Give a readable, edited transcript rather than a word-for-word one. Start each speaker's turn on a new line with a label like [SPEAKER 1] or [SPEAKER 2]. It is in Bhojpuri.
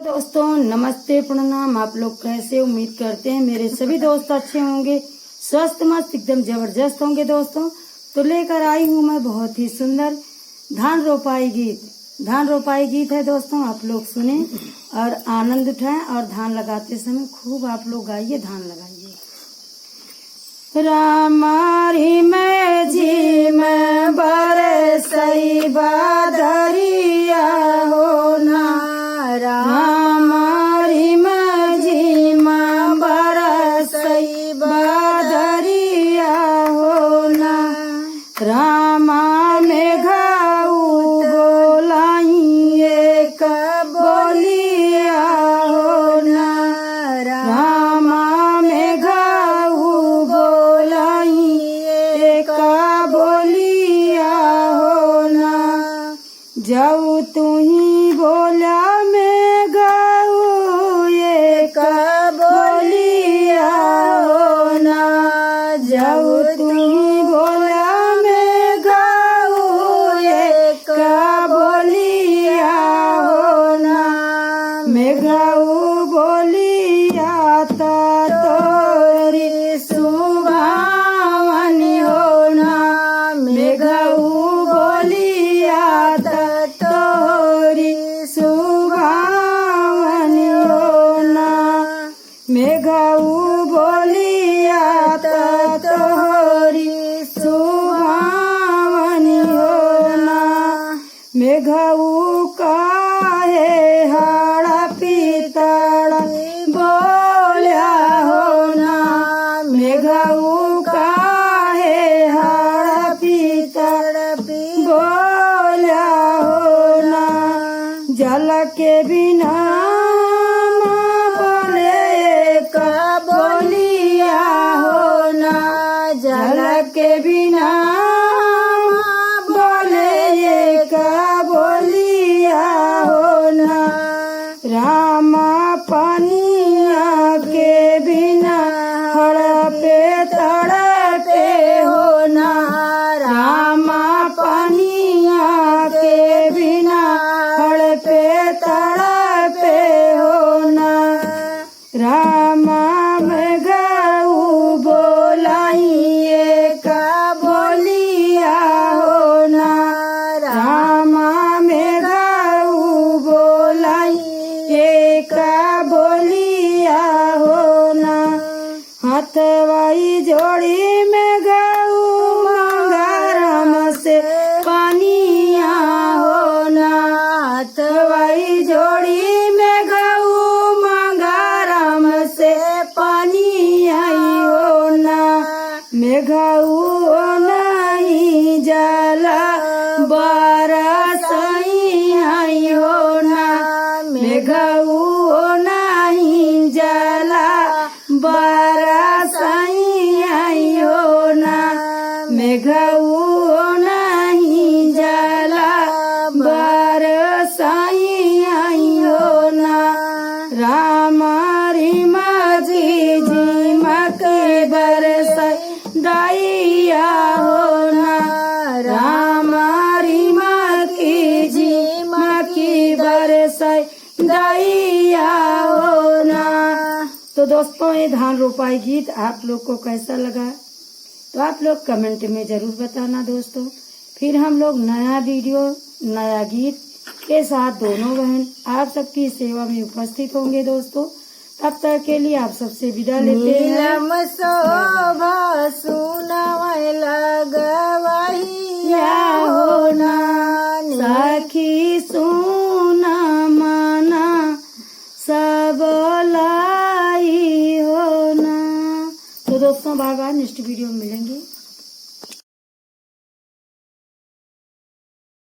[SPEAKER 1] दोस्तों नमस्ते प्रणाम। आप लोग कैसे, उम्मीद करते हैं मेरे सभी दोस्त अच्छे होंगे, स्वस्थ मस्त एकदम जबरदस्त होंगे। दोस्तों तो लेकर आई हूँ मैं बहुत ही सुंदर धान रोपाई गीत। धान रोपाई गीत है दोस्तों, आप लोग सुने और आनंद उठाएं और धान लगाते समय खूब आप लोग गाइए, धान लगाइए। रामारी में जी में बरसई बादरिया हो ना, रामारी में जी में बरसई बादरिया हो ना, रामा में घाऊ बोलाइए कब बोलिया हो ना, रामा में घाऊ बोलाइए कब बोलिया हो ना, जाऊ तू ही बोला मैं गाऊ ये कब बोलिया हो ना, जाऊ तू ही बोला मैं गाऊ ये कब बोलिया हो ना, मैं गाऊ बोलिया तोरी सुभावनी हो ना, मैं गाऊ बोलिया तोरी सुभावनी हो ना, मैं गाऊ बोलिया तोरी सुभावनी हो ना, मैं गाऊ काहे हाड़ा पीतड़ बोलिया हो ना, मैं गाऊ काहे हाड़ा पीतड़ बोलिया हो ना, जल के बिना बोले का बोलिया हो ना, जल के बिना बोले का बोलिया हो ना, रामा पनिया के बिना हड़पे तड़पे हो ना, रामा पनिया के बिना हड़पे तड़पे हो ना, रामा में गाऊ बोलाइए का बोलिया हो ना, रामा में गाऊ बोलाइए का बोलिया हो ना, हथवाई जोड़ी में गाऊ मंगरम से पानिया हो ना, हथवाई जोड़ी में गाऊ मंगरम से पानी आई हो ना, मैं गाऊ नहीं जला बरसई आई हो ना, मैं गाऊ नहीं जला बरसई आई हो ना, मैं गाऊ नहीं जला बरसई आई हो ना, रामारी माझी झिमक बरसई दाइया हो ना, रामारी माकी झिमकी बरसई दाइया हो ना। तो दोस्तों ये धान रोपाई गीत आप लोग को कैसा लगा तो आप लोग कमेंट में जरूर बताना दोस्तों। फिर हम लोग नया वीडियो नया गीत के साथ दोनों बहन आप सबकी सेवा में उपस्थित होंगे दोस्तों। तब तक के लिए आप सबसे विदा लेते हैं।
[SPEAKER 2] नीलम शोभा सुनवै लगवहिया हो ना,
[SPEAKER 1] सखी सुना माना सब लाई हो ना। तो दोस्तों बाय बाय, नेक्स्ट वीडियो में मिलेंगे।